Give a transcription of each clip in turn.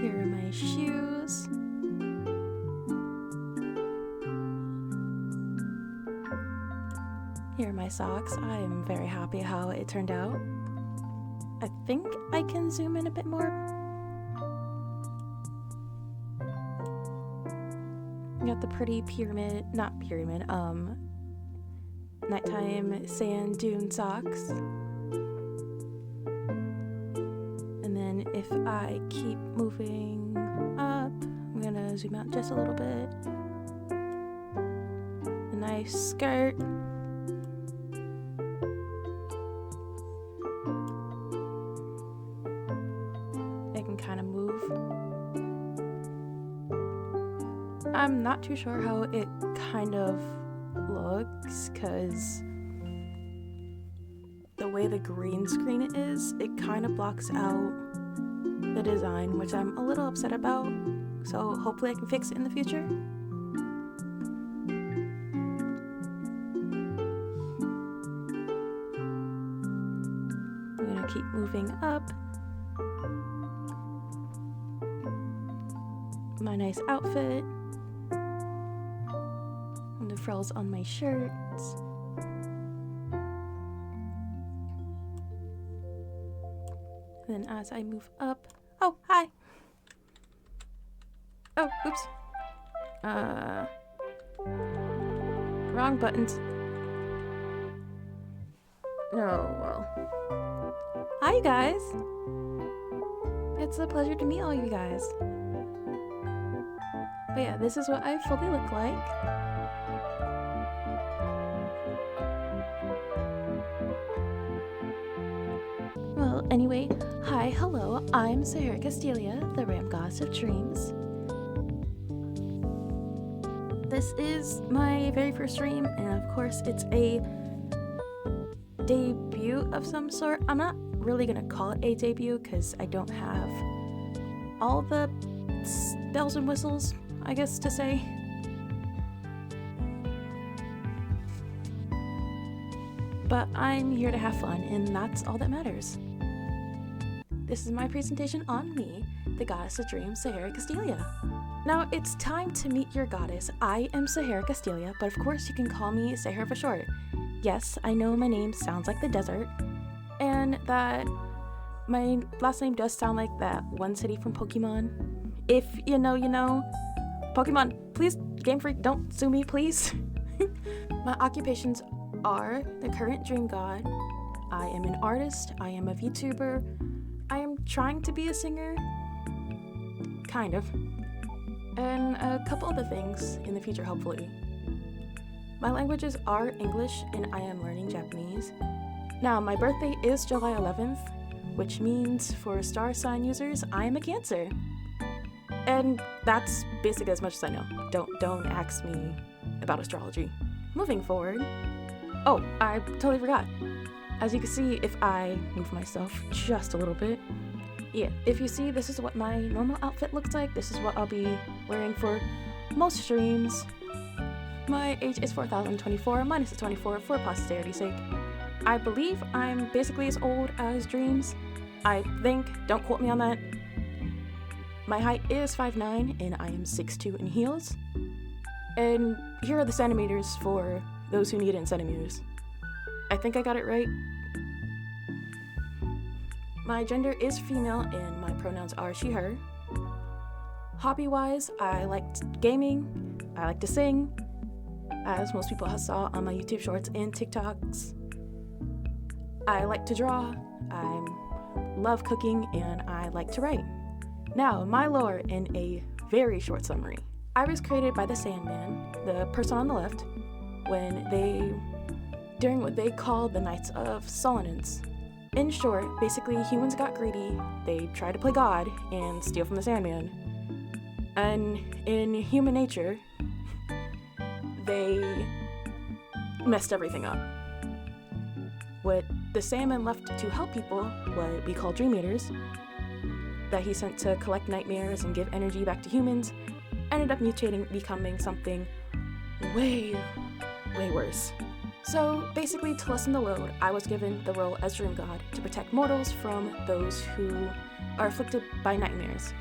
Here are my shoes. Here are my socks. I am very happy how it turned out. I think I can zoom in a bit more. Got the pretty nighttime sand dune socks. And then if I keep moving up, I'm gonna zoom out just a little bit. A nice skirt. I can kind of move. I'm not too sure how it kind of looks because the way the green screen is, it kind of blocks out the design, which I'm a little upset about. So hopefully I can fix it in the future. I'm gonna keep moving up. My nice outfit. And the frills on my shirts. Then as I move up, oh, hi. Oh, oops. Wrong buttons. Oh, well. Hi, you guys. It's a pleasure to meet all you guys. But yeah, this is what I fully look like. Well, anyway, hi, hello, I'm Sahara Kasteelia, the Ram Goddess of Dreams. This is my very first stream, and of course it's a debut of some sort. I'm not really gonna call it a debut because I don't have all the bells and whistles, I guess to say. But I'm here to have fun, and that's all that matters. This is my presentation on me, the Goddess of Dreams, Sahara Kasteelia. Now, it's time to meet your goddess. I am Sahara Kasteelia, but of course you can call me Sahara for short. Yes, I know my name sounds like the desert, and that my last name does sound like that one city from Pokemon. If you know, you know. Pokemon, please, Game Freak, don't sue me, please. My occupations are the current dream god. I am an artist. I am a VTuber. I am trying to be a singer. Kind of. And a couple other things in the future, hopefully. My languages are English, and I am learning Japanese. Now, my birthday is July 11th, which means for star sign users, I am a Cancer. And that's basically as much as I know. Don't ask me about astrology. Moving forward. Oh, I totally forgot. As you can see, if I move myself just a little bit. Yeah, if you see, this is what my normal outfit looks like. This is what I'll be wearing for most streams. My age is 4024, minus the 24 for posterity's sake. I believe I'm basically as old as Dreams. I think, don't quote me on that. My height is 5'9", and I am 6'2" in heels. And here are the centimeters for those who need it in centimeters. I think I got it right. My gender is female, and my pronouns are she, her. Hobby-wise, I like gaming, I like to sing, as most people have saw on my YouTube shorts and TikToks. I like to draw, I love cooking, and I like to write. Now, my lore in a very short summary. I was created by the Sandman, the person on the left, during what they called the Nights of Solonance. In short, basically humans got greedy, they tried to play God and steal from the Sandman. And in human nature, they messed everything up. What the Sandman left to help people, what we call Dream Eaters, that he sent to collect nightmares and give energy back to humans, ended up mutating, becoming something way worse. So basically, to lessen the load, I was given the role as Dream God to protect mortals from those who are afflicted by nightmares.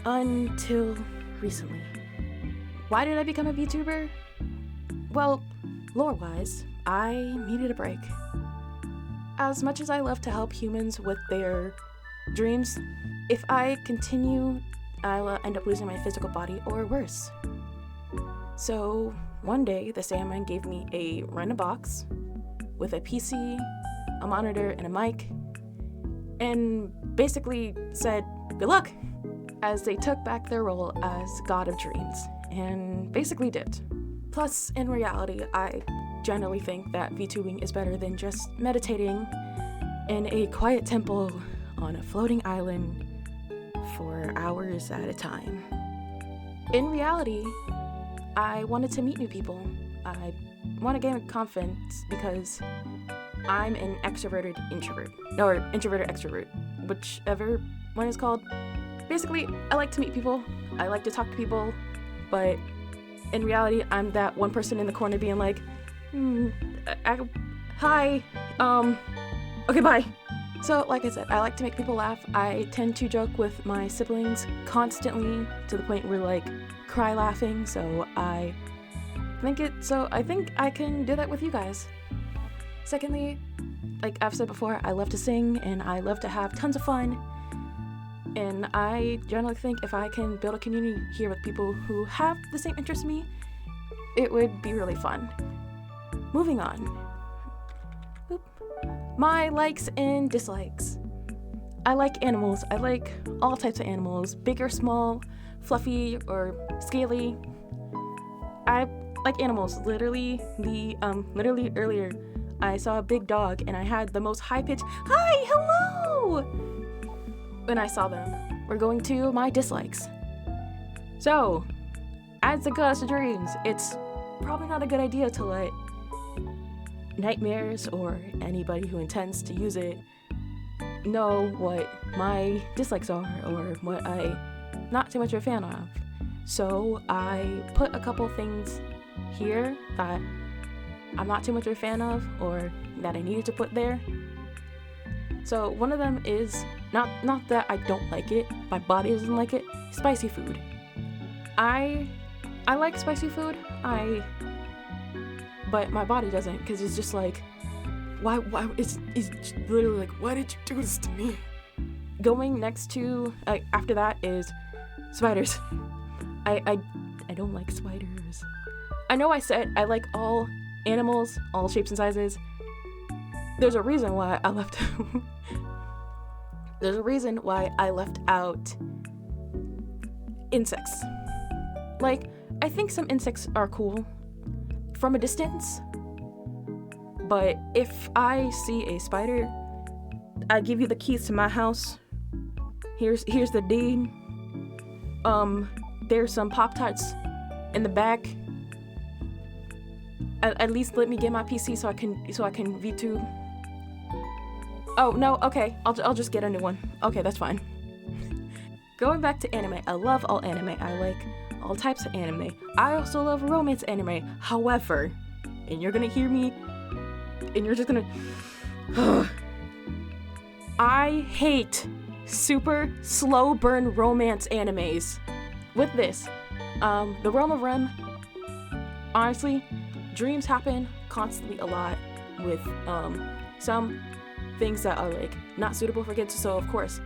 Until recently. Why did I become a VTuber? Well, lore-wise, I needed a break. As much as I love to help humans with their dreams, if I continue, I'll end up losing my physical body or worse. So one day, the Sandman gave me a random box with a PC, a monitor, and a mic, and basically said, good luck, as they took back their role as God of Dreams, and basically did. Plus, in reality, I generally think that VTubing is better than just meditating in a quiet temple on a floating island for hours at a time. In reality, I wanted to meet new people. I want to gain confidence because I'm an extroverted introvert, or introverted extrovert, whichever one is called. Basically, I like to meet people, I like to talk to people, but in reality, I'm that one person in the corner being like, hi, okay, bye. So, like I said, I like to make people laugh. I tend to joke with my siblings constantly to the point where, like, cry laughing, so I think I can do that with you guys. Secondly, like I've said before, I love to sing and I love to have tons of fun. And I generally think if I can build a community here with people who have the same interest as me, it would be really fun. Moving on. My likes and dislikes. I like animals. I like all types of animals, big or small, fluffy or scaly. I like animals. Literally earlier, I saw a big dog and I had the most high-pitched, hi, hello, when I saw them. We're going to my dislikes. So, as the goddess of dreams, it's probably not a good idea to let nightmares or anybody who intends to use it know what my dislikes are or what I'm not too much of a fan of. So I put a couple things here that I'm not too much of a fan of or that I needed to put there. So one of them is not that I don't like it, my body doesn't like it, spicy food. I like spicy food, but my body doesn't, because it's just like, why it's literally like, why did you do this to me? Going next to, after that is spiders. I don't like spiders. I know I said I like all animals, all shapes and sizes. There's a reason why I left there's a reason why I left out insects. Like, I think some insects are cool from a distance, but if I see a spider, I give you the keys to my house. Here's the deed. There's some Pop-Tarts in the back. At least let me get my PC so I can VTube. Oh no, okay, I'll just get a new one. Okay, that's fine. Going back to anime, I love all anime. I like all types of anime. I also love romance anime. However, and you're gonna hear me, and you're just gonna, I hate super slow burn romance animes. With this, the Realm of Rem, honestly, dreams happen constantly a lot with some things that are like not suitable for kids, so of course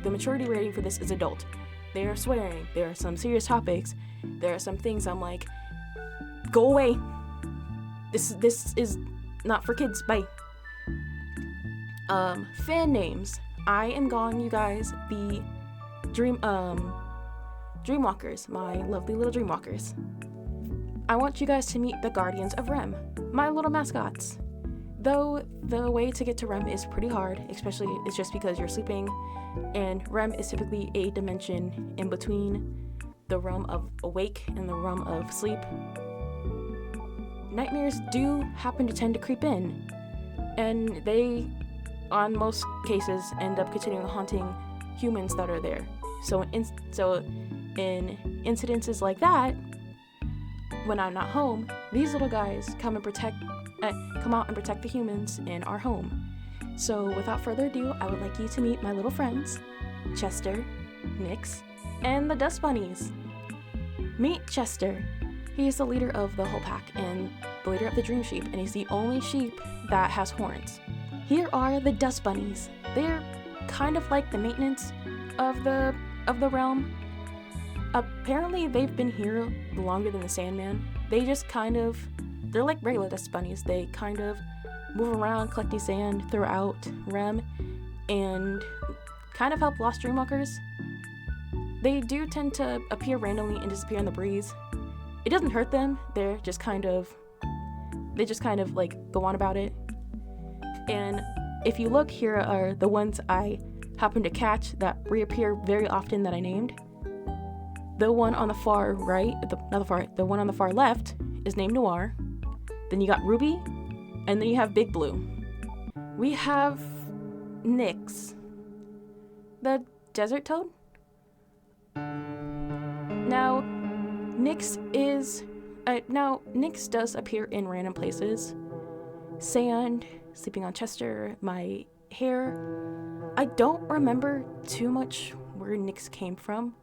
the maturity rating for this is adult. They are swearing, there are some serious topics, there are some things I'm like, go away, this is not for kids, bye. Fan names. I am calling you guys the Dreamwalkers, my lovely little Dreamwalkers. I want you guys to meet the Guardians of Rem, my little mascots. Though the way to get to REM is pretty hard, especially it's just because you're sleeping, and REM is typically a dimension in between the realm of awake and the realm of sleep. Nightmares do happen to tend to creep in, and they, on most cases, end up continuing haunting humans that are there. So in incidences like that, when I'm not home, these little guys come out and protect the humans in our home. So without further ado, I would like you to meet my little friends, Chester, Nix, and the Dust Bunnies. Meet Chester. He is the leader of the whole pack and the leader of the Dream Sheep, and he's the only sheep that has horns. Here are the Dust Bunnies. They're kind of like the maintenance of the realm. Apparently they've been here longer than the Sandman. They're like regular Dust Bunnies. They kind of move around collecting sand throughout Rem and kind of help lost dreamwalkers. They do tend to appear randomly and disappear in the breeze. It doesn't hurt them. They just kind of like go on about it. And if you look, here are the ones I happen to catch that reappear very often that I named. The one on the far right, the one on the far left is named Noir. Then you got Ruby, and then you have Big Blue. We have Nyx, the desert toad. Now, Nyx does appear in random places. Sand, sleeping on Chester, my hair. I don't remember too much where Nyx came from.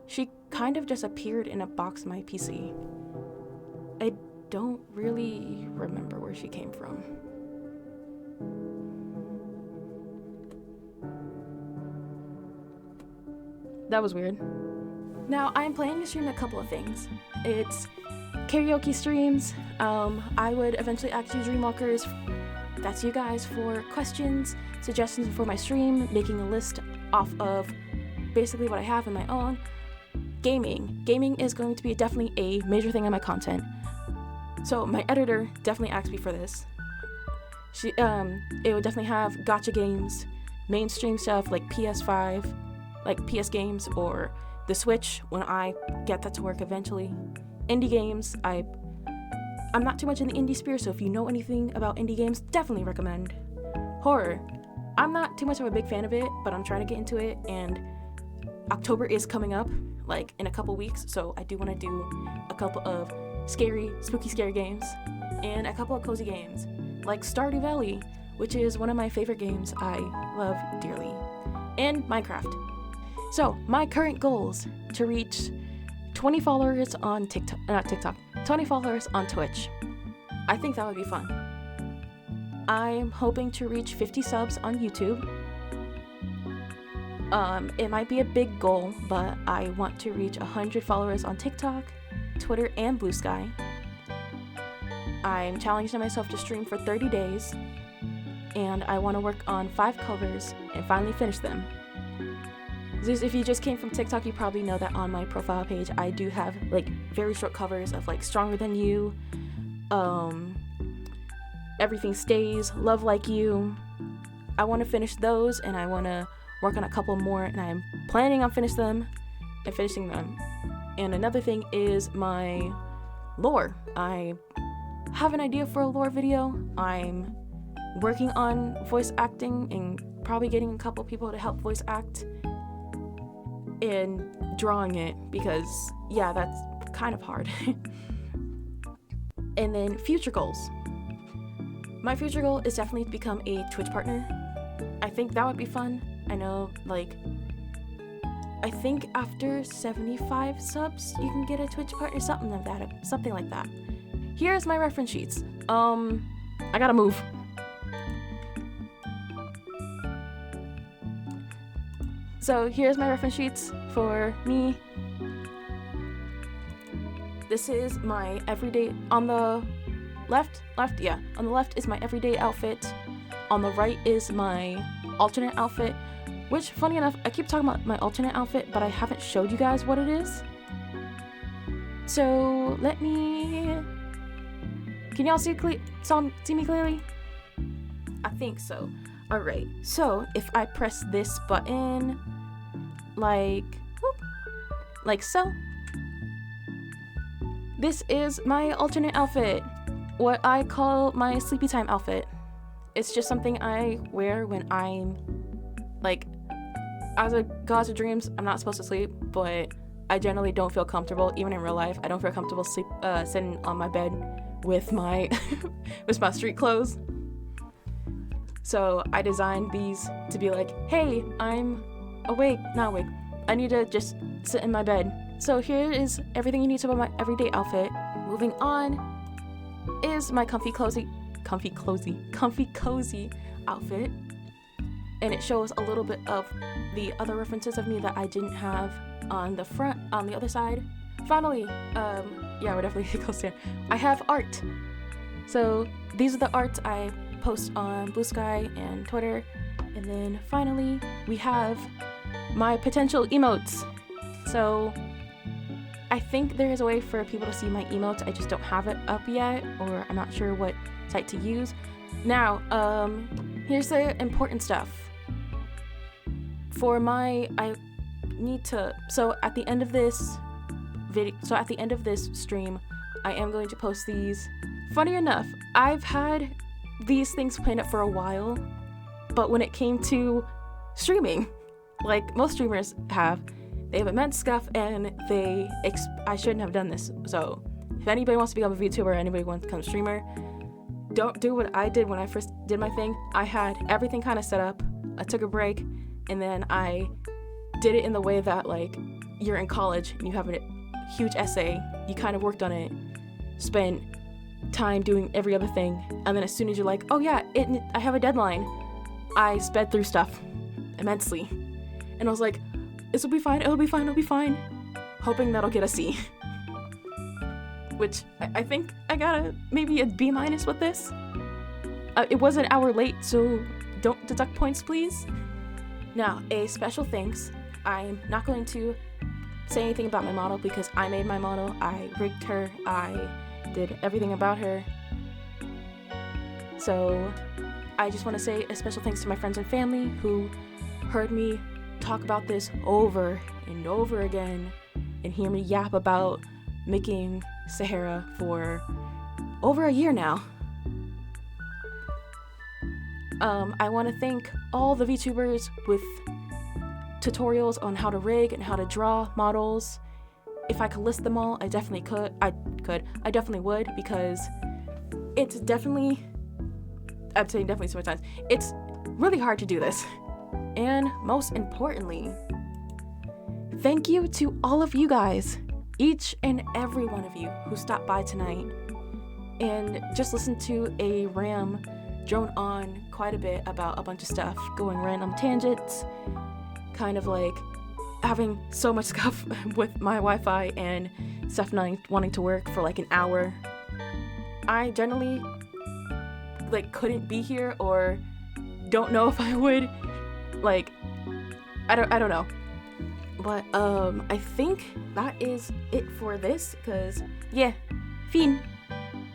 She kind of just appeared in a box on my PC. I don't really remember where she came from. That was weird. Now, I'm planning to stream a couple of things. It's karaoke streams. I would eventually ask you Dreamwalkers, that's you guys, for questions, suggestions for my stream, making a list off of basically what I have in my own. Gaming is going to be definitely a major thing on my content. So my editor definitely asked me for this. It would definitely have gacha games, mainstream stuff like PS5, like PS games, or the Switch when I get that to work eventually. Indie games, I'm not too much in the indie sphere, so if you know anything about indie games, definitely recommend. Horror, I'm not too much of a big fan of it, but I'm trying to get into it, and October is coming up, like in a couple weeks, so I do want to do a couple of spooky scary games, and a couple of cozy games, like Stardew Valley, which is one of my favorite games I love dearly, and Minecraft. So, my current goals: to reach 20 followers on 20 followers on Twitch. I think that would be fun. I'm hoping to reach 50 subs on YouTube. It might be a big goal, but I want to reach 100 followers on TikTok, Twitter, and Blue Sky. I'm challenging myself to stream for 30 days, and I want to work on 5 covers and finally finish them. If you just came from TikTok, you probably know that on my profile page, I do have like very short covers of like Stronger Than You, Everything Stays, Love Like You. I want to finish those, and I want to work on a couple more, and I'm planning on finishing them. And another thing is my lore. I have an idea for a lore video. I'm working on voice acting and probably getting a couple people to help voice act and drawing it, because yeah, that's kind of hard. And then future goals. My future goal is definitely to become a Twitch partner. I think that would be fun. I know, like, I think after 75 subs you can get a Twitch partner, something like that. Here's my reference sheets. I gotta move. So here's my reference sheets for me. This is my everyday, on the left, on the left is my everyday outfit. On the right is my alternate outfit, which, funny enough, I keep talking about my alternate outfit, but I haven't showed you guys what it is. So can y'all see me clearly? I think so. Alright, so if I press this button, like so, this is my alternate outfit, what I call my sleepy time outfit. It's just something I wear when I'm, like, as a Gods of Dreams, I'm not supposed to sleep, but I generally don't feel comfortable, even in real life. I don't feel comfortable sitting on my bed with my with my street clothes. So I designed these to be like, hey, I'm not awake, I need to just sit in my bed. So here is everything you need to know about my everyday outfit. Moving on is my comfy cozy outfit. And it shows a little bit of the other references of me that I didn't have on the front, on the other side. Finally, yeah, we're definitely close there. I have art. So these are the arts I post on Blue Sky and Twitter. And then finally, we have my potential emotes. So I think there is a way for people to see my emotes. I just don't have it up yet, or I'm not sure what site to use. Now, here's the important stuff. I need to, so at the end of this stream, I am going to post these. Funny enough, I've had these things planned up for a while, but when it came to streaming, like most streamers have, they have immense stuff and I shouldn't have done this. So if anybody wants to become a VTuber or anybody wants to become a streamer, don't do what I did when I first did my thing. I had everything kind of set up. I took a break, and then I did it in the way that, like, you're in college and you have a huge essay, you kind of worked on it, spent time doing every other thing, and then as soon as you're like, oh yeah, I have a deadline, I sped through stuff immensely. And I was like, this will be fine, it'll be fine, hoping that'll get a C. Which I think I got maybe a B- with this. It was an hour late, so don't deduct points, please. Now, a special thanks. I'm not going to say anything about my model because I made my model, I rigged her, I did everything about her. So I just want to say a special thanks to my friends and family who heard me talk about this over and over again and hear me yap about making Sahara for over a year now. I want to thank all the VTubers with tutorials on how to rig and how to draw models. If I could list them all, I definitely could. I definitely would, because it's definitely, I'd say definitely so many times, it's really hard to do this. And most importantly, thank you to all of you guys, each and every one of you who stopped by tonight and just listened to a Ram drone on quite a bit about a bunch of stuff, going random tangents, kind of like having so much stuff with my Wi-Fi and stuff not wanting to work for like an hour. I generally like couldn't be here, or don't know if I would, like, I don't know. But I think that is it for this, because yeah, fin.